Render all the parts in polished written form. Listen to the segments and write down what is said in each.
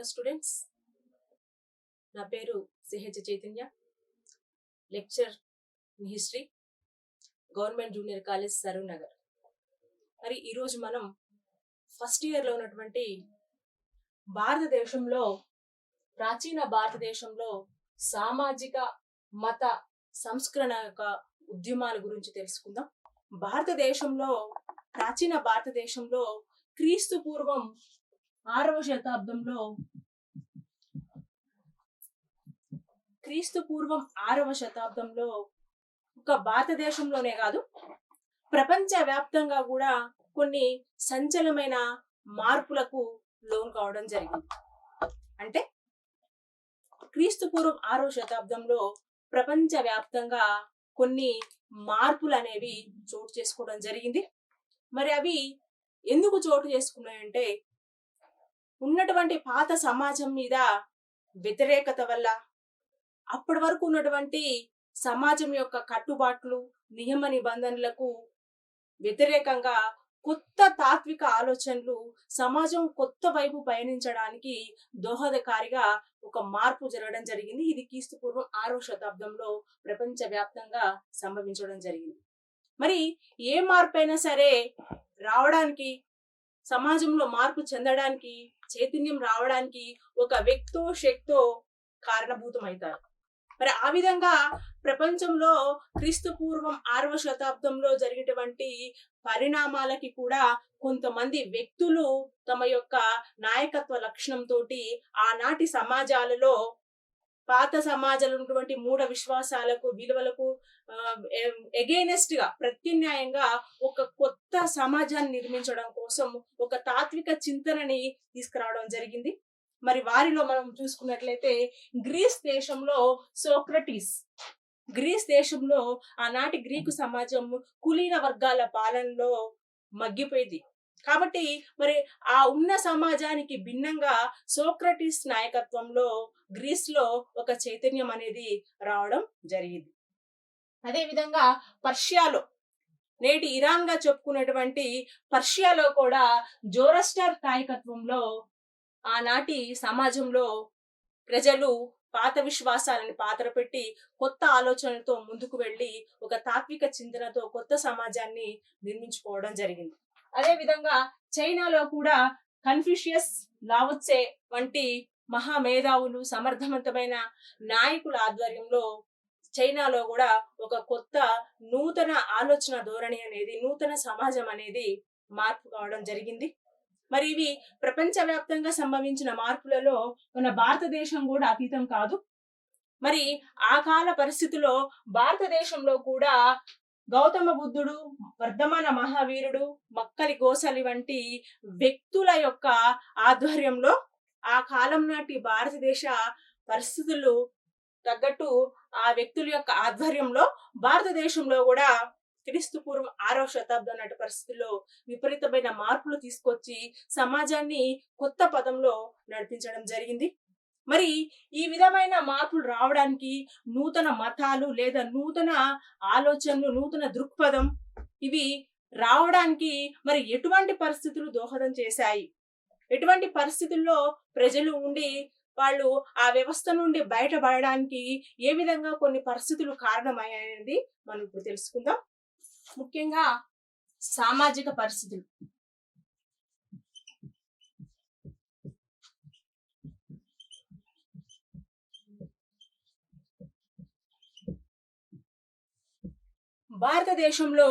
Hello students, నా పేరు CH Chaitanya, lecture in history, government junior college Saroor Nagar. మరి ఈరోజు మనం ఫస్ట్ ఇయర్లో ఉన్నటువంటి ప్రాచీన భారతదేశంలో సామాజిక మత సంస్కరణ యొక్క ఉద్యమాల గురించి తెలుసుకుందాం. ప్రాచీన భారతదేశంలో క్రీస్తు పూర్వం 6వ శతాబ్దంలో ఒక భారతదేశంలోనే కాదు, ప్రపంచ వ్యాప్తంగా కూడా కొన్ని సంచలనమైన మార్పులకు లోను కావడం జరిగింది. అంటే క్రీస్తు పూర్వం 6వ శతాబ్దంలో ప్రపంచ వ్యాప్తంగా కొన్ని మార్పులు అనేవి చోటు చేసుకోవడం జరిగింది. మరి అవి ఎందుకు చోటు చేసుకున్నాయంటే, ఉన్నటువంటి పాత సమాజం మీద వ్యతిరేకత వల్ల, అప్పటి వరకు ఉన్నటువంటి సమాజం యొక్క కట్టుబాట్లు, నియమ నిబంధనలకు వ్యతిరేకంగా కొత్త తాత్విక ఆలోచనలు సమాజం కొత్త వైపు పయనించడానికి దోహదకారిగా ఒక మార్పు జరగడం జరిగింది. ఇది క్రీస్తు పూర్వం 6వ శతాబ్దంలో ప్రపంచ వ్యాప్తంగా సంభవించడం జరిగింది. మరి ఏ మార్పు అయినా సరే రావడానికి, సమాజంలో మార్పు చెందడానికి, చైతన్యం రావడానికి ఒక వ్యక్తో శక్తో కారణభూతమవుతారు. మరి ఆ విధంగా ప్రపంచంలో క్రీస్తు పూర్వం 6వ శతాబ్దంలో జరిగినటువంటి పరిణామాలకి కూడా కొంతమంది వ్యక్తులు తమ యొక్క నాయకత్వ లక్షణంతో ఆనాటి సమాజాలలో, పాత సమాజంలో ఉన్నటువంటి మూఢ విశ్వాసాలకు, విలువలకు ఎగైనెస్ట్ గా, ప్రత్యామ్నాయంగా ఒక కొత్త సమాజాన్ని నిర్మించడం కోసం ఒక తాత్విక చింతనని తీసుకురావడం జరిగింది. మరి వారిలో మనం చూసుకున్నట్లయితే గ్రీస్ దేశంలో ఆనాటి గ్రీకు సమాజం కులీన వర్గాల పాలనలో మగ్గిపోయింది. కాబట్టి మరి ఆ ఉన్న సమాజానికి భిన్నంగా సోక్రటీస్ నాయకత్వంలో గ్రీస్ లో ఒక చైతన్యం అనేది రావడం జరిగింది. అదే విధంగా పర్షియాలో, నేటి ఇరాన్ గా చెప్పుకున్నటువంటి పర్షియాలో కూడా జోరస్టర్ నాయకత్వంలో ఆనాటి సమాజంలో ప్రజలు పాత విశ్వాసాలను పాతరపెట్టి కొత్త ఆలోచనలతో ముందుకు వెళ్ళి ఒక తాత్విక చింతనతో కొత్త సమాజాన్ని నిర్మించుకోవడం జరిగింది. అదే విధంగా చైనాలో కూడా కన్ఫ్యూషియస్, లావోత్సే వంటి మహామేధావులు, సమర్థవంతమైన నాయకుల ఆధ్వర్యంలో చైనాలో కూడా ఒక కొత్త నూతన ఆలోచన ధోరణి అనేది, నూతన సమాజం అనేది మార్పు కావడం జరిగింది. మరి ఇవి ప్రపంచవ్యాప్తంగా సంభవించిన మార్పులలో మన భారతదేశం కూడా అతీతం కాదు. మరి ఆ కాల పరిస్థితుల్లో భారతదేశంలో కూడా గౌతమ బుద్ధుడు, వర్ధమాన మహావీరుడు, మక్కలి గోసలి వంటి వ్యక్తుల యొక్క ఆధ్వర్యంలో, ఆ కాలం నాటి భారతదేశ పరిస్థితులు తగ్గట్టు ఆ వ్యక్తుల యొక్క ఆధ్వర్యంలో భారతదేశంలో కూడా క్రీస్తు పూర్వం 6వ శతాబ్దం నాటి పరిస్థితుల్లో విపరీతమైన మార్పులు తీసుకొచ్చి సమాజాన్ని కొత్త పదంలో నడిపించడం జరిగింది. మరి ఈ విధమైన మార్పులు రావడానికి నూతన మతాలు లేదా నూతన ఆలోచనలు, నూతన దృక్పథం, ఇవి రావడానికి మరి ఎటువంటి పరిస్థితులు దోహదం చేశాయి, ఎటువంటి పరిస్థితుల్లో ప్రజలు ఉండి వాళ్ళు ఆ వ్యవస్థ నుండి బయటపడడానికి ఏ విధంగా కొన్ని పరిస్థితులు కారణమయ్యాయనేది మనం ఇప్పుడు తెలుసుకుందాం. ముఖ్యంగా సామాజిక పరిస్థితులు. భారతదేశంలో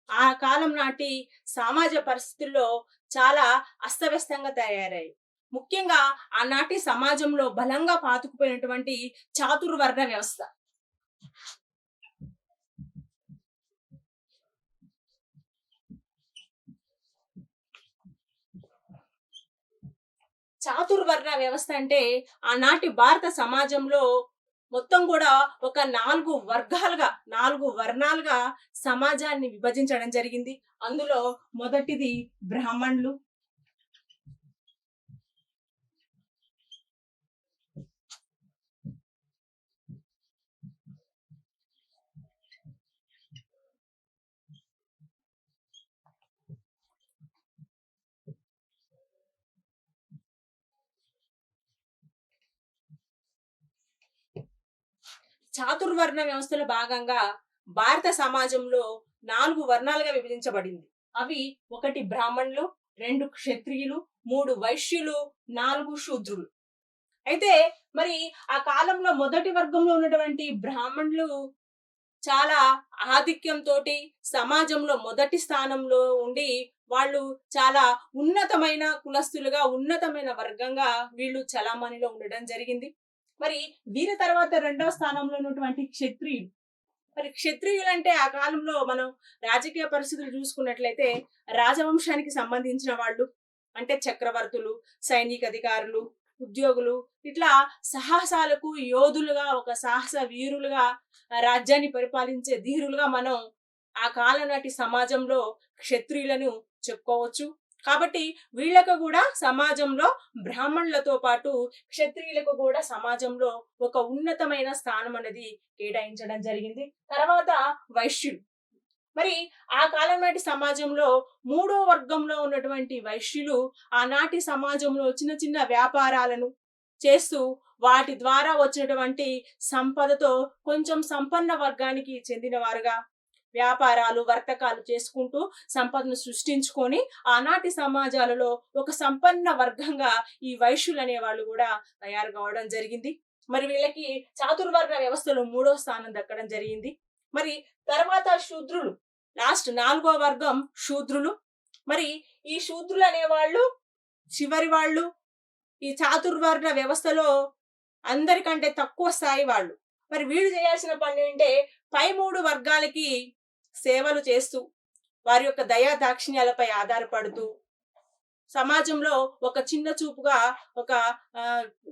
ఆ కాలం నాటి సామాజిక పరిస్థితుల్లో చాలా అస్తవ్యస్తంగా తయారయ్యాయి. ముఖ్యంగా ఆనాటి సమాజంలో బలంగా పాతుకుపోయినటువంటి చాతుర్వర్ణ వ్యవస్థ. చాతుర్వర్ణ వ్యవస్థ అంటే ఆనాటి భారత సమాజంలో మొత్తం కూడా ఒక 4 వర్ణాలుగా సమాజాన్ని విభజించడం జరిగింది. అందులో మొదటిది బ్రాహ్మణులు, చాతుర్వర్ణ వ్యవస్థలో భాగంగా భారత సమాజంలో 4 వర్ణాలుగా విభజించబడింది. అవి 1 బ్రాహ్మణులు, 2 క్షత్రియులు, 3 వైశ్యులు, 4 శూద్రులు. అయితే మరి ఆ కాలంలో మొదటి వర్గంలో ఉన్నటువంటి బ్రాహ్మణులు చాలా ఆధిక్యంతో సమాజంలో మొదటి స్థానంలో ఉండి వాళ్ళు చాలా ఉన్నతమైన కులస్తులుగా, ఉన్నతమైన వర్గంగా వీళ్ళు చలామణిలో ఉండడం జరిగింది. మరి వీరి తర్వాత రెండవ స్థానంలో ఉన్నటువంటి క్షత్రియులు. మరి క్షత్రియులు అంటే ఆ కాలంలో మనం రాజకీయ పరిస్థితులు చూసుకున్నట్లయితే రాజవంశానికి సంబంధించిన వాళ్ళు, అంటే చక్రవర్తులు, సైనిక అధికారులు, ఉద్యోగులు, ఇట్లా సాహసాలకు యోధులుగా, ఒక సాహస వీరులుగా, రాజ్యాన్ని పరిపాలించే ధీరులుగా మనం ఆ కాలం నాటి సమాజంలో క్షత్రియులను చెప్పుకోవచ్చు. కాబట్టి వీళ్ళకు కూడా సమాజంలో బ్రాహ్మణులతో పాటు క్షత్రియులకు కూడా సమాజంలో ఒక ఉన్నతమైన స్థానం అనేది కేటాయించడం జరిగింది. తర్వాత వైశ్యులు. మరి ఆ కాలం నాటి సమాజంలో 3వ వర్గంలో ఉన్నటువంటి వైశ్యులు ఆనాటి సమాజంలో చిన్న చిన్న వ్యాపారాలను చేస్తూ వాటి ద్వారా వచ్చినటువంటి సంపదతో కొంచెం సంపన్న వర్గానికి చెందిన వారుగా వ్యాపారాలు, వర్తకాలు చేసుకుంటూ సంపదను సృష్టించుకొని ఆనాటి సమాజాలలో ఒక సంపన్న వర్గంగా ఈ వైశ్యులు అనే వాళ్ళు కూడా తయారు కావడం జరిగింది. మరి వీళ్ళకి చాతుర్వర్ణ వ్యవస్థలో 3వ స్థానం దక్కడం జరిగింది. మరి తర్వాత శూద్రులు, లాస్ట్ 4వ వర్గం శూద్రులు. మరి ఈ శూద్రులు అనేవాళ్ళు చివరి వాళ్ళు, ఈ చాతుర్వర్ణ వ్యవస్థలో అందరికంటే తక్కువ స్థాయి వాళ్ళు. మరి వీళ్ళు చేయాల్సిన పని ఏంటంటే పై 3 వర్గాలకి సేవలు చేస్తూ వారి యొక్క దయా దాక్షిణ్యాలపై ఆధారపడుతూ సమాజంలో ఒక చిన్న చూపుగా ఒక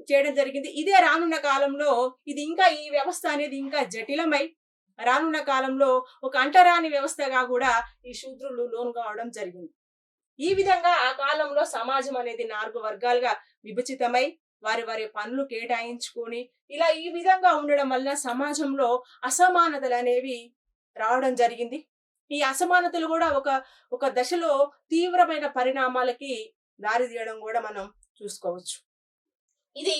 చేయడం జరిగింది. ఇదే రానున్న కాలంలో ఇది ఇంకా, ఈ వ్యవస్థ అనేది ఇంకా జటిలమై రానున్న కాలంలో ఒక అంటరాని వ్యవస్థగా కూడా ఈ శూద్రులు లోను కావడం జరిగింది. ఈ విధంగా ఆ కాలంలో సమాజం అనేది 4 వర్గాలుగా విభజితమై వారి వారి పనులు కేటాయించుకొని ఇలా ఈ విధంగా ఉండడం వల్ల సమాజంలో అసమానతలు అనేవి రావడం జరిగింది. ఈ అసమానతలు కూడా ఒక దశలో తీవ్రమైన పరిణామాలకి దారి తీయడం కూడా మనం చూసుకోవచ్చు. ఇది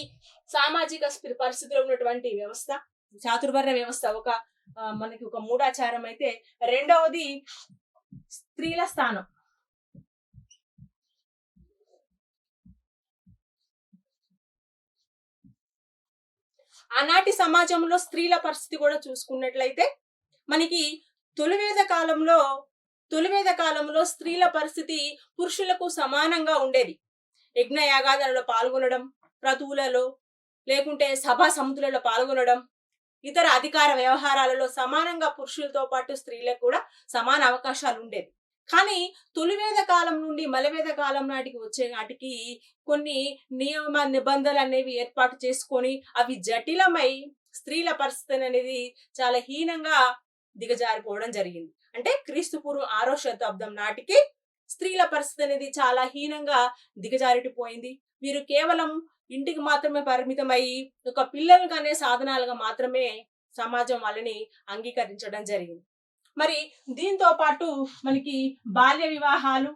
సామాజిక పరిస్థితిలో ఉన్నటువంటి వ్యవస్థ, చాతుర్వర్ణ వ్యవస్థ. మనకి ఒక మూఢాచారం అయితే, రెండవది స్త్రీల స్థానం. ఆనాటి సమాజంలో స్త్రీల పరిస్థితి కూడా చూసుకున్నట్లయితే మనకి తొలివేద కాలంలో స్త్రీల పరిస్థితి పురుషులకు సమానంగా ఉండేది. యజ్ఞయాగాదులలో పాల్గొనడం, క్రతువులలో లేకుంటే సభా సమితులలో పాల్గొనడం, ఇతర అధికార వ్యవహారాలలో సమానంగా పురుషులతో పాటు స్త్రీలకు కూడా సమాన అవకాశాలు ఉండేది. కానీ తొలివేద కాలం నుండి మలవేద కాలం నాటికి వచ్చే నాటికి కొన్ని నియమ నిబంధనలు అనేవి ఏర్పాటు చేసుకొని అవి జటిలమై స్త్రీల పరిస్థితి అనేది చాలా హీనంగా దిగజారిపోవడం జరిగింది. అంటే క్రీస్తు పూర్వం 6వ శతాబ్దం నాటికి స్త్రీల పరిస్థితి అనేది చాలా హీనంగా దిగజారిపోయింది. వీరు కేవలం ఇంటికి మాత్రమే పరిమితమై ఒక పిల్లలకు అనే సాధనాలుగా మాత్రమే సమాజం వాళ్ళని అంగీకరించడం జరిగింది. మరి దీంతో పాటు మనకి బాల్య వివాహాలు,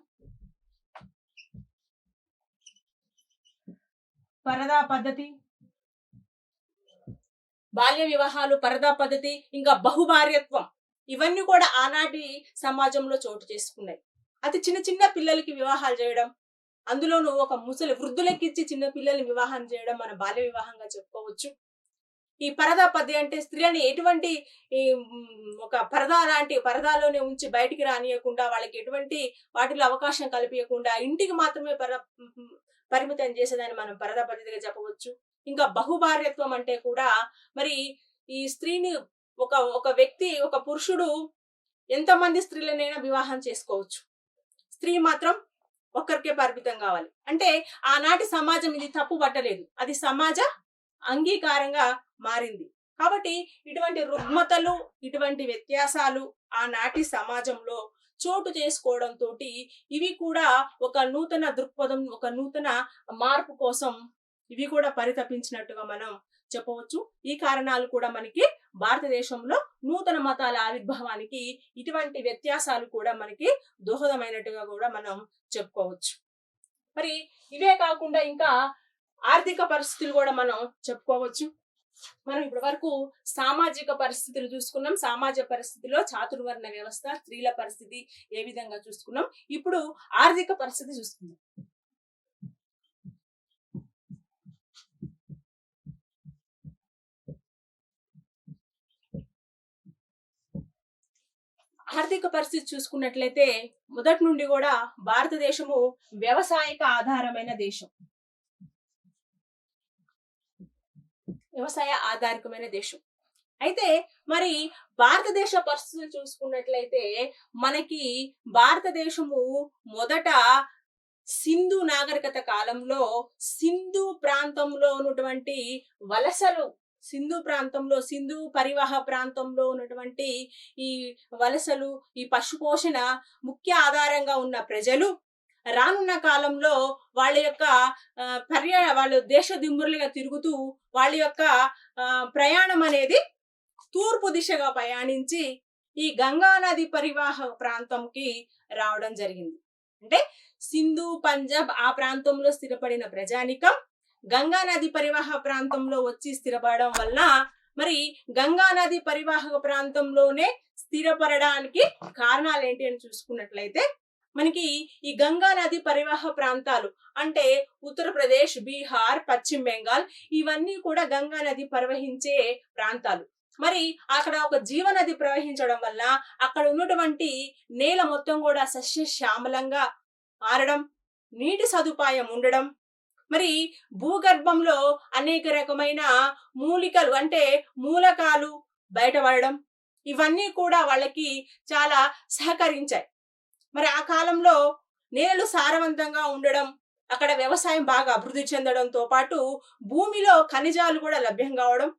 పరదా పద్ధతి, ఇంకా బహుభార్యత్వం, ఇవన్నీ కూడా ఆనాటి సమాజంలో చోటు చేసుకున్నాయి. అతి చిన్న చిన్న పిల్లలకి వివాహాలు చేయడం, అందులోనూ ఒక ముసలి వృద్ధులకిచ్చి చిన్న పిల్లల్ని వివాహం చేయడం మన బాల్య వివాహంగా చెప్పుకోవచ్చు. ఈ పరదా పద్ధతి అంటే స్త్రీలని ఎటువంటి ఒక పరదాలోనే ఉంచి బయటికి రానియకుండా, వాళ్ళకి ఎటువంటి వాటిలో అవకాశం కల్పించకుండా ఇంటికి మాత్రమే పరిమితం చేసేదాన్ని మనం పరదా పద్ధతిగా చెప్పవచ్చు. ఇంకా బహుభార్యత్వం అంటే కూడా మరి ఈ స్త్రీని ఒక వ్యక్తి, ఒక పురుషుడు ఎంతమంది స్త్రీలనైనా వివాహం చేసుకోవచ్చు. స్త్రీ మాత్రం ఒక్కరికే పరిమితం కావాలి. అంటే ఆనాటి సమాజం ఇది తప్పు పట్టలేదు, అది సమాజ అంగీకారంగా మారింది. కాబట్టి ఇటువంటి రుగ్మతలు, ఇటువంటి వ్యత్యాసాలు ఆనాటి సమాజంలో చోటు చేసుకోవడంతో ఇవి కూడా ఒక నూతన దృక్పథం, ఒక నూతన మార్పు కోసం ఇవి కూడా పరితపించినట్టుగా మనం చెప్పవచ్చు. ఈ కారణాలు కూడా మనకి భారతదేశంలో నూతన మతాల ఆవిర్భావానికి ఇటువంటి వ్యత్యాసాలు కూడా మనకి దోహదమైనట్టుగా కూడా మనం చెప్పుకోవచ్చు. మరి ఇవే కాకుండా ఇంకా ఆర్థిక పరిస్థితులు కూడా మనం చెప్పుకోవచ్చు. మనం ఇప్పటి వరకు సామాజిక పరిస్థితులు చూసుకున్నాం. సామాజిక పరిస్థితిలో చాతుర్వర్ణ వ్యవస్థ, స్త్రీల పరిస్థితి ఏ విధంగా చూసుకున్నాం. ఇప్పుడు ఆర్థిక పరిస్థితి చూసుకుందాం. ఆర్థిక పరిస్థితి చూసుకున్నట్లయితే మొదటి నుండి కూడా భారతదేశము వ్యవసాయక ఆధారమైన దేశం. వ్యవసాయ ఆధారితమైన దేశం. అయితే మరి భారతదేశ పరిస్థితులు చూసుకున్నట్లయితే మనకి భారతదేశము మొదట సింధు నాగరికత కాలంలో సింధు ప్రాంతంలో ఉన్నటువంటి వలసలు, సింధు పరివాహ ప్రాంతంలో ఉన్నటువంటి ఈ వలసలు, ఈ పశుపోషణ ముఖ్య ఆధారంగా ఉన్న ప్రజలు రానున్న కాలంలో వాళ్ళ యొక్క వాళ్ళు దేశ దిమ్మురులుగా తిరుగుతూ వాళ్ళ యొక్క ప్రయాణం అనేది తూర్పు దిశగా ప్రయాణించి ఈ గంగా నది పరివాహ ప్రాంతంకి రావడం జరిగింది. అంటే సింధు, పంజాబ్ ఆ ప్రాంతంలో స్థిరపడిన ప్రజానికం గంగా నది పరివాహ ప్రాంతంలో వచ్చి స్థిరపడడం వల్ల మరి గంగా నది పరివాహక ప్రాంతంలోనే స్థిరపడడానికి కారణాలు ఏంటి అని చూసుకున్నట్లయితే మనకి ఈ గంగా నది పరివాహ ప్రాంతాలు అంటే ఉత్తరప్రదేశ్, బీహార్, పశ్చిమ బెంగాల్ ఇవన్నీ కూడా గంగా నది ప్రవహించే ప్రాంతాలు. మరి అక్కడ ఒక జీవనది ప్రవహించడం వల్ల అక్కడ ఉన్నటువంటి నేల మొత్తం కూడా సస్యశ్యామలంగా మారడం, నీటి సదుపాయం ఉండడం, మరి భూగర్భంలో అనేక రకమైన మూలికలు అంటే మూలకాలు బయటపడడం, ఇవన్నీ కూడా వాళ్ళకి చాలా సహకరించాయి. మరి ఆ కాలంలో నేలలు సారవంతంగా ఉండడం, అక్కడ వ్యవసాయం బాగా అభివృద్ధి చెందడంతో పాటు భూమిలో ఖనిజాలు కూడా లభ్యం కావడం,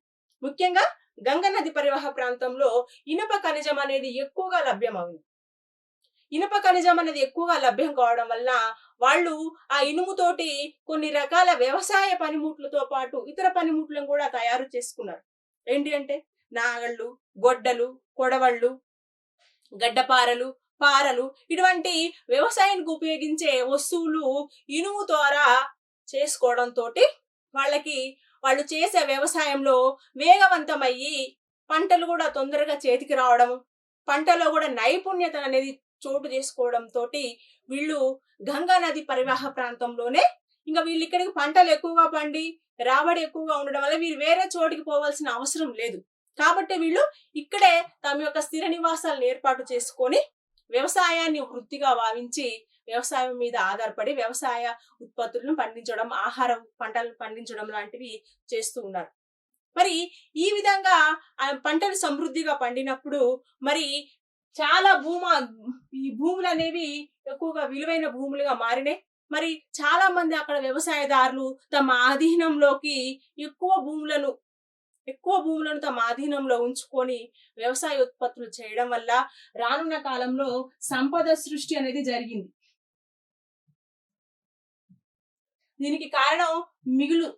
ముఖ్యంగా గంగా నది పరివాహ ప్రాంతంలో ఇనుప ఖనిజం అనేది ఎక్కువగా లభ్యమైంది. ఇనుప ఖనిజం అనేది ఎక్కువగా లభ్యం కావడం వల్ల వాళ్ళు ఆ ఇనుముతోటి కొన్ని రకాల వ్యవసాయ పనిముట్లతో పాటు ఇతర పనిముట్లను కూడా తయారు చేసుకున్నారు. ఏంటి అంటే నాగళ్ళు, గొడ్డలు, కొడవళ్ళు, గడ్డపారలు, పారలు ఇటువంటి వ్యవసాయానికి ఉపయోగించే వస్తువులు ఇనుము ద్వారా చేసుకోవడంతో వాళ్ళు చేసే వ్యవసాయంలో వేగవంతమయ్యి పంటలు కూడా తొందరగా చేతికి రావడం, పంటలో కూడా నైపుణ్యత అనేది చోటు చేసుకోవడంతో వీళ్ళు గంగా నది పరివాహ ప్రాంతంలోనే ఇంకా వీళ్ళు ఇక్కడికి పంటలు ఎక్కువగా పండి రాబడి ఎక్కువగా ఉండడం వల్ల వీరు వేరే చోటికి పోవాల్సిన అవసరం లేదు. కాబట్టి వీళ్ళు ఇక్కడే తమ యొక్క స్థిర నివాసాలను ఏర్పాటు చేసుకొని వ్యవసాయాన్ని వృత్తిగా భావించి వ్యవసాయం మీద ఆధారపడి వ్యవసాయ ఉత్పత్తులను పండించడం, ఆహార పంటలు పండించడం లాంటివి చేస్తూ ఉన్నారు. మరి ఈ విధంగా పంటలు సమృద్ధిగా పండినప్పుడు మరి చాలా ఈ భూములు అనేవి ఎక్కువగా విలువైన భూములుగా మారినాయి. మరి చాలా మంది అక్కడ వ్యవసాయదారులు తమ ఆధీనంలోకి ఎక్కువ భూములను తమ ఆధీనంలో ఉంచుకొని వ్యవసాయ ఉత్పత్తులు చేయడం వల్ల రానున్న కాలంలో సంపద సృష్టి అనేది జరిగింది. దీనికి కారణం మిగులు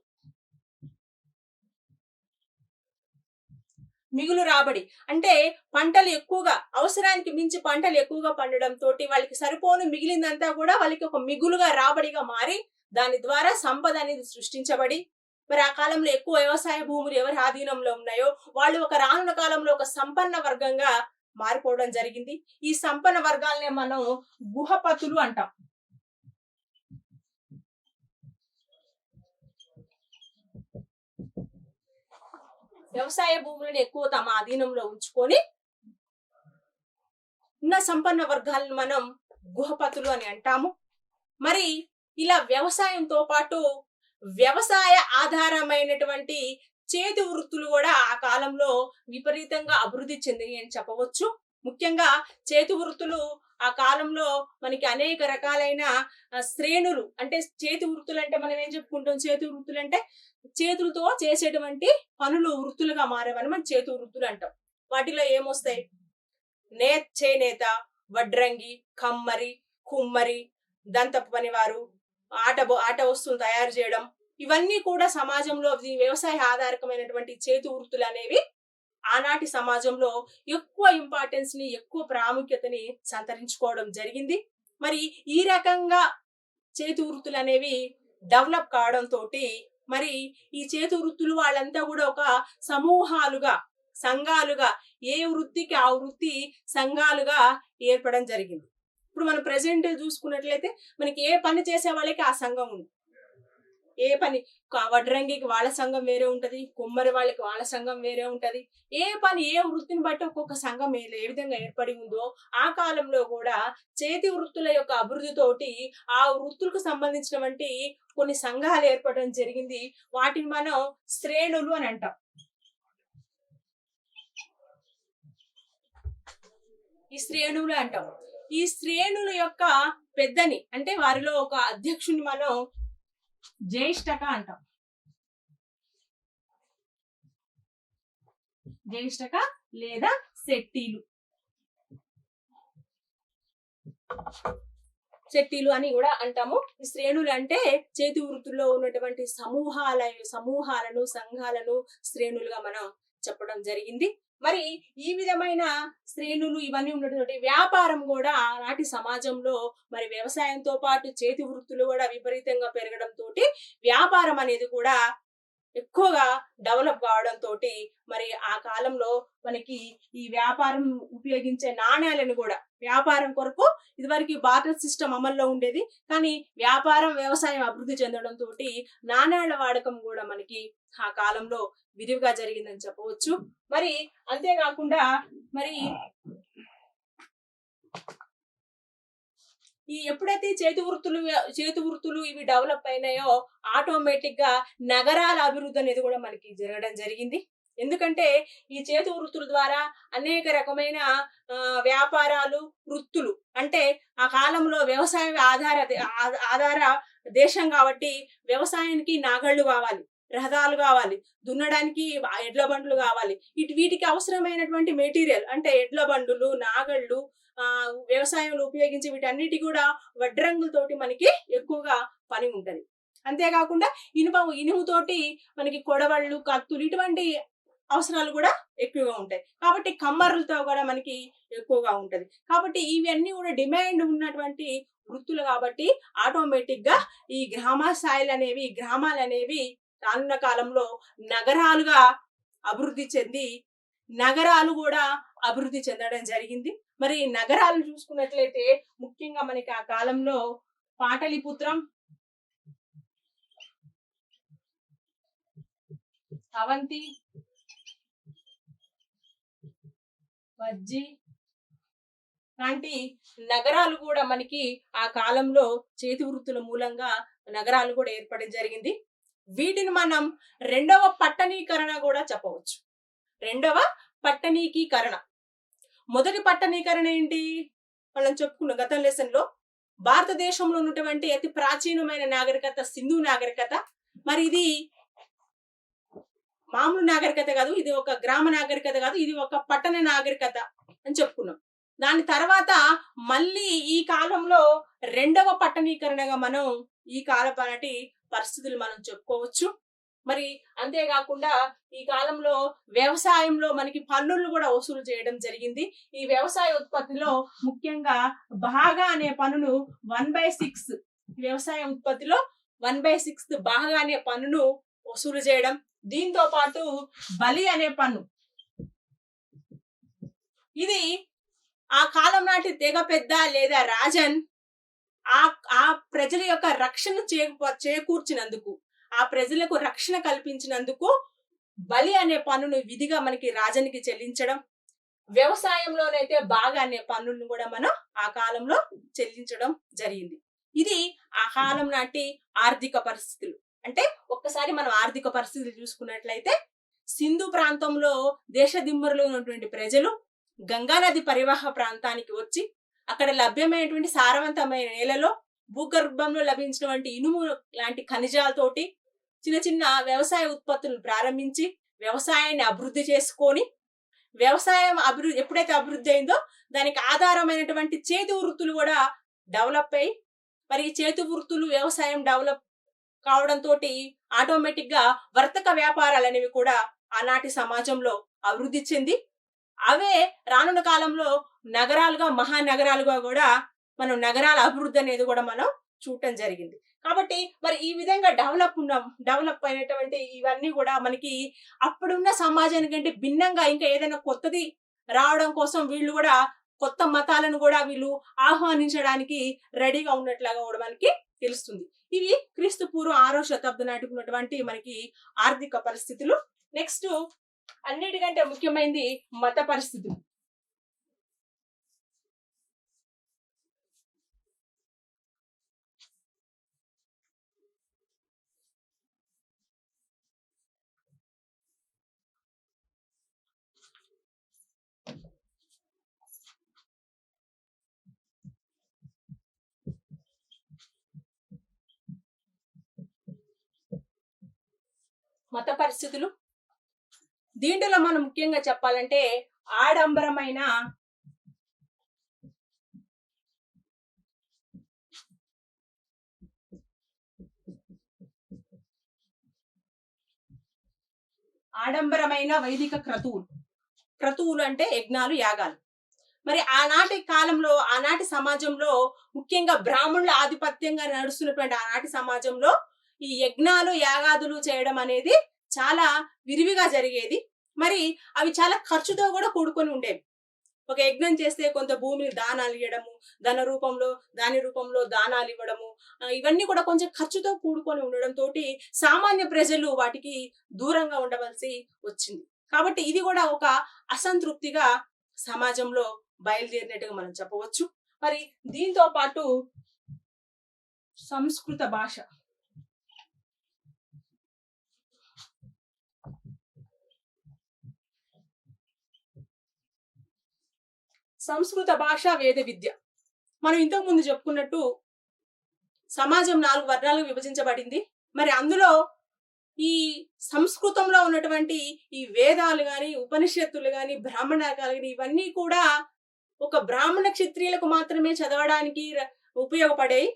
రాబడి. అంటే పంటలు ఎక్కువగా అవసరానికి మించి పంటలు ఎక్కువగా పండడంతో వాళ్ళకి సరిపోను మిగిలిందంతా కూడా వాళ్ళకి ఒక మిగులుగా రాబడిగా మారి దాని ద్వారా సంపద అనేది సృష్టించబడి మరి ఆ కాలంలో ఎక్కువ వ్యవసాయ భూములు ఎవరి ఆధీనంలో ఉన్నాయో వాళ్ళు ఒక రానున్న కాలంలో ఒక సంపన్న వర్గంగా మారిపోవడం జరిగింది. ఈ సంపన్న వర్గాలనే మనం గుహపతులు అంటాం. వ్యవసాయ భూములను ఎక్కువ తమ ఆధీనంలో ఉంచుకొని ఉన్న సంపన్న వర్గాలను మనం గుహపతులు అని అంటాము. మరి ఇలా వ్యవసాయంతో పాటు వ్యవసాయ ఆధారమైనటువంటి చేతి వృత్తులు కూడా ఆ కాలంలో విపరీతంగా అభివృద్ధి చెందినాయి అని చెప్పవచ్చు. ముఖ్యంగా చేతి వృత్తులు ఆ కాలంలో మనకి అనేక రకాలైన శ్రేణులు అంటే చేతి వృత్తులు అంటే మనం ఏం చెప్పుకుంటాం, చేతి వృత్తులు అంటే చేతులతో చేసేటువంటి పనులు వృత్తులుగా మారేవని మనం చేతి వృత్తులు అంటాం. వాటిలో ఏమొస్తాయి? చేనేత, వడ్రంగి, కమ్మరి, కుమ్మరి, దంతపు పనివారు, ఆట వస్తువులు తయారు చేయడం, ఇవన్నీ కూడా సమాజంలో వ్యవసాయ ఆధారితమైనటువంటి చేతి వృత్తులు అనేవి ఆనాటి సమాజంలో ఎక్కువ ఇంపార్టెన్స్ ని ఎక్కువ ప్రాముఖ్యతని సంతరించుకోవడం జరిగింది. మరి ఈ రకంగా చేతి వృత్తులు అనేవి డెవలప్ కావడం తోటి మరి ఈ చేతి వృత్తులు వాళ్ళంతా కూడా ఒక సమూహాలుగా, సంఘాలుగా, ఏ వృత్తికి ఆ వృత్తి సంఘాలుగా ఏర్పడడం జరిగింది. ఇప్పుడు మనం ప్రెసెంట్ చూసుకున్నట్లయితే మనకి ఏ పని చేసే వాళ్ళకి ఆ సంఘం ఉంది. ఏ పని, వడ్రంగికి వాళ్ళ సంఘం వేరే ఉంటది, కుమ్మరి వాళ్ళకి వాళ్ళ సంఘం వేరే ఉంటది. ఏ పని, ఏ వృత్తిని బట్టి ఒక్కొక్క సంఘం ఏ విధంగా ఏర్పడి ఉందో ఆ కాలంలో కూడా చేతి వృత్తుల యొక్క అభివృద్ధితోటి ఆ వృత్తులకు సంబంధించినటువంటి కొన్ని సంఘాలు ఏర్పడడం జరిగింది. వాటిని మనం శ్రేణులు అని అంటాం. ఈ శ్రేణులు అంటాం. ఈ శ్రేణుల యొక్క పెద్దని అంటే వారిలో ఒక అధ్యక్షుని మనం జ్యేష్ఠక అంటాం. జ్యేష్ఠక లేదా శెట్టిలు, శెట్టిలు అని కూడా అంటాము. ఈ శ్రేణులు అంటే చేతి వృత్తుల్లో ఉన్నటువంటి సమూహాలను, సంఘాలను శ్రేణులుగా మనం చెప్పడం జరిగింది. మరి ఈ విధమైన శ్రేణులు ఇవన్నీ ఉన్నటువంటి వ్యాపారం కూడా ఆనాటి సమాజంలో మరి వ్యవసాయంతో పాటు చేతి వృత్తులు కూడా విపరీతంగా పెరగడంతో వ్యాపారం అనేది కూడా ఎక్కువగా డెవలప్ కావడంతో మరి ఆ కాలంలో మనకి ఈ వ్యాపారం ఉపయోగించే నాణ్యాలను కూడా, వ్యాపారం కొరకు ఇదివరకు బార్టర్ సిస్టమ్ అమల్లో ఉండేది, కానీ వ్యవసాయం అభివృద్ధి చెందడంతో నాణ్యాల వాడకం కూడా మనకి ఆ కాలంలో విరివిగా జరిగిందని చెప్పవచ్చు. మరి అంతేకాకుండా మరి ఈ ఎప్పుడైతే చేతి వృత్తులు ఇవి డెవలప్ అయినాయో ఆటోమేటిక్ గా నగరాల అభివృద్ధి అనేది కూడా మనకి జరగడం జరిగింది. ఎందుకంటే ఈ చేతి వృత్తుల ద్వారా అనేక రకమైన వ్యాపారాలు, వృత్తులు, అంటే ఆ కాలంలో వ్యవసాయ ఆధార దేశం కాబట్టి వ్యవసాయానికి నాగళ్లు కావాలి, రహదారులు కావాలి, దున్నడానికి ఎడ్ల బండ్లు కావాలి. వీటికి అవసరమైనటువంటి మెటీరియల్ అంటే ఎడ్ల బండులు, నాగళ్లు, వ్యవసాయంలో ఉపయోగించే వీటన్నిటి కూడా వడ్రంగులతోటి మనకి ఎక్కువగా పని ఉంటది. అంతేకాకుండా ఇనుముతోటి మనకి కొడవళ్ళు, కత్తులు ఇటువంటి అవసరాలు కూడా ఎక్కువగా ఉంటాయి. కాబట్టి కమ్మర్లతో కూడా మనకి ఎక్కువగా ఉంటది. కాబట్టి ఇవన్నీ కూడా డిమాండ్ ఉన్నటువంటి వృత్తులు కాబట్టి ఆటోమేటిక్ గా ఈ గ్రామాలు అనేవి రానున్న కాలంలో నగరాలుగా అభివృద్ధి చెంది నగరాలు కూడా అభివృద్ధి చెందడం జరిగింది. మరి నగరాలు చూసుకున్నట్లయితే ముఖ్యంగా మనకి ఆ కాలంలో పాటలిపుత్రం, అవంతి, వజ్జి లాంటి నగరాలు కూడా మనకి ఆ కాలంలో చేతి వృత్తుల మూలంగా నగరాలు కూడా ఏర్పడడం జరిగింది. వీటిని మనం రెండవ పట్టణీకరణ కూడా చెప్పవచ్చు. రెండవ పట్టణీకరణ. మొదటి పట్టణీకరణ ఏంటి మనం చెప్పుకున్న గత లెసన్ లో, భారతదేశంలో ఉన్నటువంటి అతి ప్రాచీనమైన నాగరికత సింధు నాగరికత. మరి ఇది మామూలు నాగరికత కాదు, ఇది ఒక గ్రామ నాగరికత కాదు, ఇది ఒక పట్టణ నాగరికత అని చెప్పుకున్నాం. దాని తర్వాత మళ్ళీ ఈ కాలంలో రెండవ పట్టణీకరణగా మనం ఈ కాలపాటి పరిస్థితులు మనం చెప్పుకోవచ్చు. మరి అంతేకాకుండా ఈ కాలంలో వ్యవసాయంలో మనకి పన్నులు కూడా వసూలు చేయడం జరిగింది. ఈ వ్యవసాయ ఉత్పత్తిలో ముఖ్యంగా బాగా అనే పన్నును 1/6, వ్యవసాయ ఉత్పత్తిలో 1/6 బాగా అనే పన్నును వసూలు చేయడం. దీంతో పాటు బలి అనే పన్ను, ఇది ఆ కాలం నాటి తెగ పెద్ద లేదా రాజన్ ఆ ప్రజల యొక్క రక్షణ చేకూర్చినందుకు, ఆ ప్రజలకు రక్షణ కల్పించినందుకు బలి అనే పన్నును విధిగా మనకి రాజనికి చెల్లించడం. వ్యవసాయంలోనైతే బాగా అనే పన్నులను కూడా మనం ఆ కాలంలో చెల్లించడం జరిగింది. ఇది ఆ కాలం నాటి ఆర్థిక పరిస్థితులు. అంటే ఒక్కసారి మనం ఆర్థిక పరిస్థితులు చూసుకున్నట్లయితే, సింధు ప్రాంతంలో దేశదిమ్మరులో ఉన్నటువంటి ప్రజలు గంగానది పరివాహ ప్రాంతానికి వచ్చి అక్కడ లభ్యమైనటువంటి సారవంతమైన నేలలో భూగర్భంలో లభించినటువంటి ఇనుము లాంటి ఖనిజాలతోటి చిన్న చిన్న వ్యవసాయ ఉత్పత్తులను ప్రారంభించి వ్యవసాయాన్ని అభివృద్ధి చేసుకొని, వ్యవసాయం ఎప్పుడైతే అభివృద్ధి అయిందో దానికి ఆధారమైనటువంటి చేతి వృత్తులు కూడా డెవలప్ అయ్యి, మరి చేతి వృత్తులు వ్యవసాయం డెవలప్ కావడంతో ఆటోమేటిక్ గా వర్తక వ్యాపారాలు అనేవి కూడా ఆనాటి సమాజంలో అభివృద్ధి చెంది అవే రానున్న కాలంలో నగరాలుగా, మహానగరాలుగా కూడా మనం నగరాల అభివృద్ధి అనేది కూడా మనం చూడటం జరిగింది. కాబట్టి మరి ఈ విధంగా డెవలప్ అయినటువంటి ఇవన్నీ కూడా మనకి అప్పుడున్న సమాజానికంటే భిన్నంగా ఇంకా ఏదైనా కొత్తది రావడం కోసం వీళ్ళు కూడా కొత్త మతాలను కూడా వీళ్ళు ఆహ్వానించడానికి రెడీగా ఉన్నట్లుగా కూడా మనకి తెలుస్తుంది. ఇవి క్రీస్తు పూర్వం 6వ శతాబ్దం నాటికి ఉన్నటువంటి మనకి ఆర్థిక పరిస్థితులు. నెక్స్ట్ అన్నిటికంటే ముఖ్యమైనది మత పరిస్థితులు. మత పరిస్థితులు దీంట్లో మనం ముఖ్యంగా చెప్పాలంటే ఆడంబరమైన వైదిక క్రతువులు అంటే యజ్ఞాలు, యాగాలు. మరి ఆనాటి కాలంలో, ఆనాటి సమాజంలో ముఖ్యంగా బ్రాహ్మణుల ఆధిపత్యంగా నడుస్తున్నటువంటి ఆనాటి సమాజంలో ఈ యజ్ఞాలు, యాగాదులు చేయడం అనేది చాలా విరివిగా జరిగేది. మరి అవి చాలా ఖర్చుతో కూడా కూడుకొని ఉండేవి. ఒక యజ్ఞం చేస్తే కొంత భూమిని దానాలు ఇవ్వడము, దాని రూపంలో దానాలు ఇవ్వడము, ఇవన్నీ కూడా కొంచెం ఖర్చుతో కూడుకొని ఉండడం తోటి సామాన్య ప్రజలు వాటికి దూరంగా ఉండవలసి వచ్చింది. కాబట్టి ఇది కూడా ఒక అసంతృప్తిగా సమాజంలో బయలుదేరినట్టుగా మనం చెప్పవచ్చు. మరి దీంతో పాటు సంస్కృత భాష, వేద విద్య. మనం ఇంతకు ముందు చెప్పుకున్నట్టు సమాజం 4 వర్గాలకు విభజించబడింది. మరి అందులో ఈ సంస్కృతంలో ఉన్నటువంటి ఈ వేదాలు గాని, ఉపనిషత్తులు గాని, బ్రాహ్మణాలు గాని ఇవన్నీ కూడా ఒక బ్రాహ్మణ క్షత్రియులకు మాత్రమే చదవడానికి ఉపయోగపడేవి.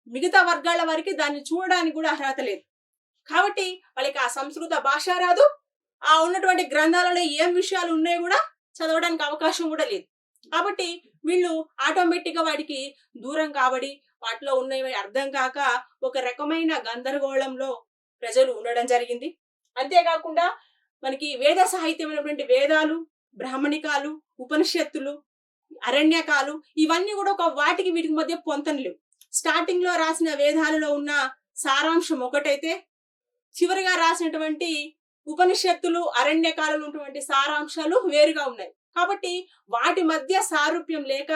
మిగతా వర్గాల వారికి దాన్ని చూడడానికి కూడా అర్హత లేదు. కాబట్టి వాళ్ళకి ఆ సంస్కృత భాష రాదు, ఆ ఉన్నటువంటి గ్రంథాలలో ఏం విషయాలు ఉన్నాయో కూడా చదవడానికి అవకాశం కూడా లేదు. కాబట్టి వీళ్ళు ఆటోమేటిక్ గా వాటికి దూరం కాబడి వాటిలో ఉన్నవి అర్థం కాక ఒక రకమైన గందరగోళంలో ప్రజలు ఉండడం జరిగింది. అంతేకాకుండా మనకి వేద సాహిత్యమైనటువంటి వేదాలు, బ్రాహ్మణికాలు, ఉపనిషత్తులు, అరణ్యకాలు ఇవన్నీ కూడా ఒక వీటికి మధ్య పొంతన లేవు. స్టార్టింగ్ లో రాసిన వేదాలలో ఉన్న సారాంశం ఒకటైతే చివరిగా రాసినటువంటి ఉపనిషత్తులు, అరణ్యకాలలో ఉన్నటువంటి సారాంశాలు వేరుగా ఉన్నాయి. కాబట్టి వాటి మధ్య సారూప్యం లేక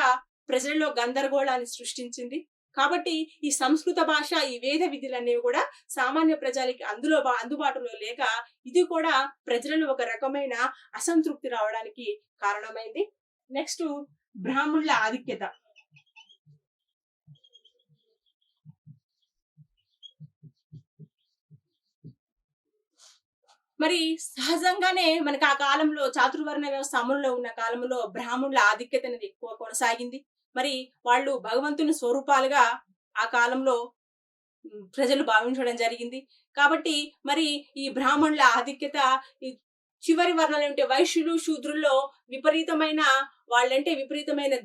ప్రజల్లో గందరగోళాన్ని సృష్టించింది. కాబట్టి ఈ సంస్కృత భాష, ఈ వేద విద్యలు అనేవి కూడా సామాన్య ప్రజలకి అందుబాటులో లేక ఇది కూడా ప్రజలలో ఒక రకమైన అసంతృప్తి రావడానికి కారణమైంది. నెక్స్ట్ బ్రాహ్మణుల ఆధిక్యత. మరి సహజంగానే మనకి ఆ కాలంలో చాతుర్వర్ణ వ్యవస్థ అమలులో ఉన్న కాలంలో బ్రాహ్మణుల ఆధిక్యత అనేది ఎక్కువ కొనసాగింది. మరి వాళ్ళు భగవంతుని స్వరూపాలుగా ఆ కాలంలో ప్రజలు భావించడం జరిగింది. కాబట్టి మరి ఈ బ్రాహ్మణుల ఆధిక్యత ఈ చివరి వర్ణాలు అంటే వైశ్యులు, శూద్రుల్లో విపరీతమైన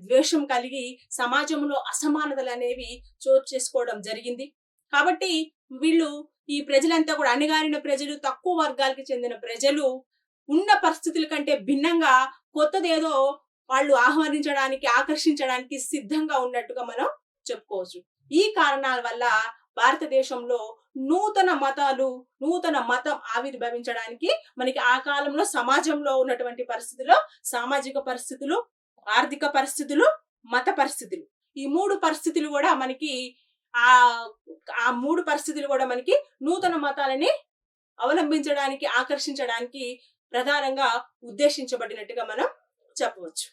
ద్వేషం కలిగి సమాజంలో అసమానతలు అనేవి చోటు చేసుకోవడం జరిగింది. కాబట్టి వీళ్ళు ఈ ప్రజలంతా కూడా అణగారిన ప్రజలు, తక్కువ వర్గాలకు చెందిన ప్రజలు ఉన్న పరిస్థితుల కంటే భిన్నంగా కొత్తదేదో వాళ్ళు ఆహ్వానించడానికి, ఆకర్షించడానికి సిద్ధంగా ఉన్నట్టుగా మనం చెప్పుకోవచ్చు. ఈ కారణాల వల్ల భారతదేశంలో నూతన మతం ఆవిర్భవించడానికి మనకి ఆ కాలంలో సమాజంలో ఉన్నటువంటి పరిస్థితుల్లో సామాజిక పరిస్థితులు, ఆర్థిక పరిస్థితులు, మత పరిస్థితులు, ఈ 3 పరిస్థితులు కూడా మనకి ఆ 3 పరిస్థితులు కూడా మనకి నూతన మతాలని అవలంబించడానికి, ఆకర్షించడానికి ప్రధానంగా ఉద్దేశించబడినట్టుగా మనం చెప్పవచ్చు.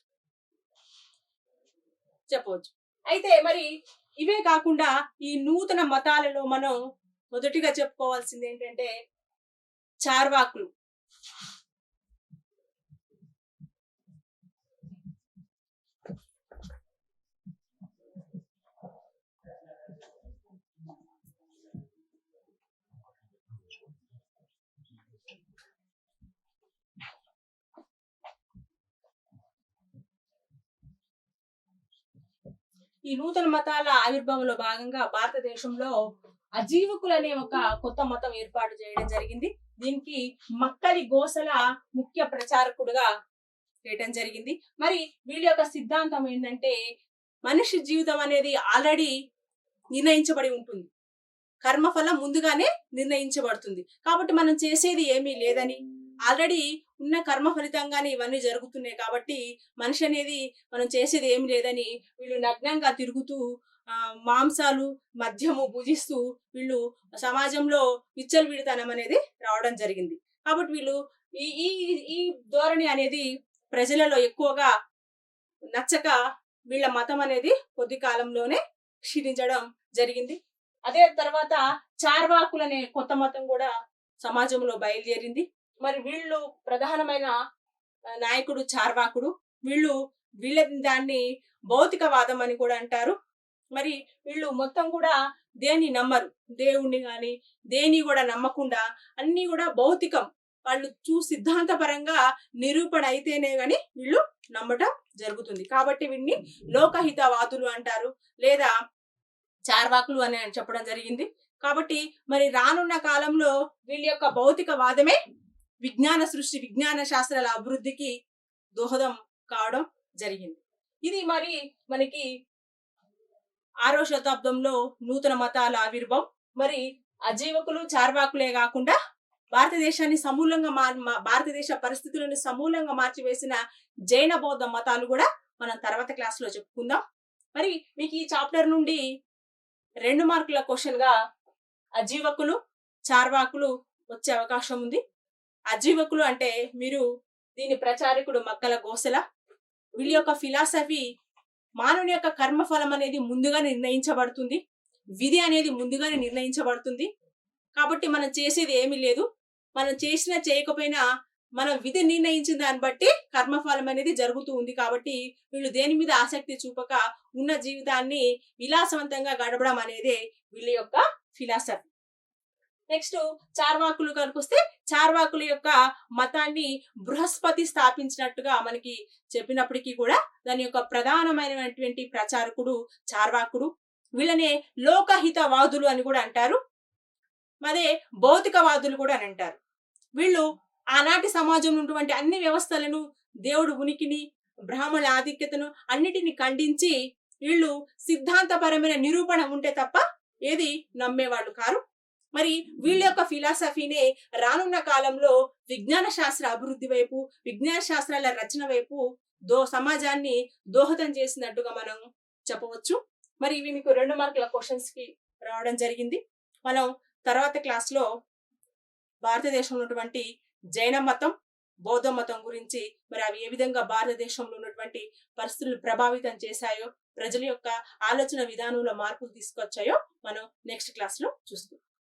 అయితే మరి ఇవే కాకుండా ఈ నూతన మతాలలో మనం మొదటిగా చెప్పుకోవాల్సింది ఏంటంటే చార్వాకులు. ఈ నూతన మతాల ఆవిర్భావంలో భాగంగా భారతదేశంలో అజీవకులు అనే ఒక కొత్త మతం ఏర్పాటు చేయడం జరిగింది. దీనికి మక్కలి గోసల ముఖ్య ప్రచారకుడుగా చేయడం జరిగింది. మరి వీళ్ళ యొక్క సిద్ధాంతం ఏంటంటే మనిషి జీవితం అనేది ఆల్రెడీ నిర్ణయించబడి ఉంటుంది. కర్మఫలం ముందుగానే నిర్ణయించబడుతుంది. కాబట్టి మనం చేసేది ఏమీ లేదని, ఆల్రెడీ ఉన్న కర్మ ఫలితంగానే ఇవన్నీ జరుగుతున్నాయి కాబట్టి మనిషి అనేది మనం చేసేది ఏమి లేదని వీళ్ళు నగ్నంగా తిరుగుతూ మాంసాలు మద్యము భుజిస్తూ వీళ్ళు సమాజంలో విచ్చలవిడితనం అనేది రావడం జరిగింది. కాబట్టి వీళ్ళు ఈ ఈ ఈ ధోరణి అనేది ప్రజలలో ఎక్కువగా నచ్చక వీళ్ళ మతం అనేది కొద్ది కాలంలోనే క్షీణించడం జరిగింది. అదే తర్వాత చార్వాకులు అనే కొత్త మతం కూడా సమాజంలో బయలుదేరింది. మరి వీళ్ళు ప్రధానమైన నాయకుడు చార్వాకుడు. వీళ్ళ దాన్ని భౌతికవాదం అని కూడా అంటారు. మరి వీళ్ళు మొత్తం కూడా దేన్ని నమ్మరు, దేవుణ్ణి కానీ దేని కూడా నమ్మకుండా అన్ని కూడా భౌతికం, వాళ్ళు సిద్ధాంతపరంగా నిరూపణ అయితేనే గాని వీళ్ళు నమ్మటం జరుగుతుంది. కాబట్టి వీళ్ళని లోకహితవాదులు అంటారు లేదా చార్వాకులు అని చెప్పడం జరిగింది. కాబట్టి మరి రానున్న కాలంలో వీళ్ళ యొక్క భౌతికవాదమే విజ్ఞాన సృష్టి, విజ్ఞాన శాస్త్రాల అభివృద్ధికి దోహదం కావడం జరిగింది. ఇది మరి మనకి 6వ శతాబ్దంలో నూతన మతాల ఆవిర్భావం. మరి అజీవకులు చార్వాకులే కాకుండా భారతదేశాన్ని సమూలంగా భారతదేశ పరిస్థితులను సమూలంగా మార్చివేసిన జైన బౌద్ధ మతాలు కూడా మనం తర్వాత క్లాస్ లో చెప్పుకుందాం. మరి మీకు ఈ చాప్టర్ నుండి 2 మార్కుల క్వశ్చన్ గా అజీవకులు చార్వాకులు వచ్చే అవకాశం ఉంది. అజీవకులు అంటే మీరు దీని ప్రచారకుడు మక్కల గోసల. వీళ్ళ యొక్క ఫిలాసఫీ మానవుని యొక్క కర్మఫలం అనేది ముందుగా నిర్ణయించబడుతుంది, విధి అనేది ముందుగానే నిర్ణయించబడుతుంది. కాబట్టి మనం చేసేది ఏమీ లేదు, మనం చేసినా చేయకపోయినా మనం విధి నిర్ణయించిన దాన్ని బట్టి కర్మఫలం అనేది జరుగుతూ ఉంది. కాబట్టి వీళ్ళు దేని మీద ఆసక్తి చూపక ఉన్న జీవితాన్ని విలాసవంతంగా గడపడం అనేది వీళ్ళ యొక్క ఫిలాసఫీ. నెక్స్ట్ చార్వాకులు కనుకొస్తే చార్వాకుల యొక్క మతాన్ని బృహస్పతి స్థాపించినట్టుగా మనకి చెప్పినప్పటికీ కూడా దాని యొక్క ప్రధానమైనటువంటి ప్రచారకుడు చార్వాకుడు. వీళ్ళనే లోకహితవాదులు అని కూడా అంటారు, అదే భౌతికవాదులు కూడా అని అంటారు. వీళ్ళు ఆనాటి సమాజంలో ఉన్నటువంటి అన్ని వ్యవస్థలను, దేవుడు ఉనికిని, బ్రాహ్మణ ఆధిక్యతను అన్నిటిని ఖండించి వీళ్ళు సిద్ధాంతపరమైన నిరూపణ ఉంటే తప్ప ఏది నమ్మేవాళ్ళు కారు. మరి వీళ్ళ యొక్క ఫిలాసఫీనే రానున్న కాలంలో విజ్ఞాన శాస్త్ర అభివృద్ధి వైపు, విజ్ఞాన శాస్త్రాల రచన వైపు సమాజాన్ని దోహదం చేసినట్టుగా మనం చెప్పవచ్చు. మరి ఇవి మీకు 2 మార్కుల క్వశ్చన్స్ కి రావడం జరిగింది. మనం తర్వాత క్లాస్ లో భారతదేశంలో ఉన్నటువంటి జైన మతం, బౌద్ధ మతం గురించి, మరి అవి ఏ విధంగా భారతదేశంలో ఉన్నటువంటి పరిస్థితులు ప్రభావితం చేశాయో, ప్రజల యొక్క ఆలోచన విధానంలో మార్పులు తీసుకొచ్చాయో మనం నెక్స్ట్ క్లాస్ లో చూసుకుందాం.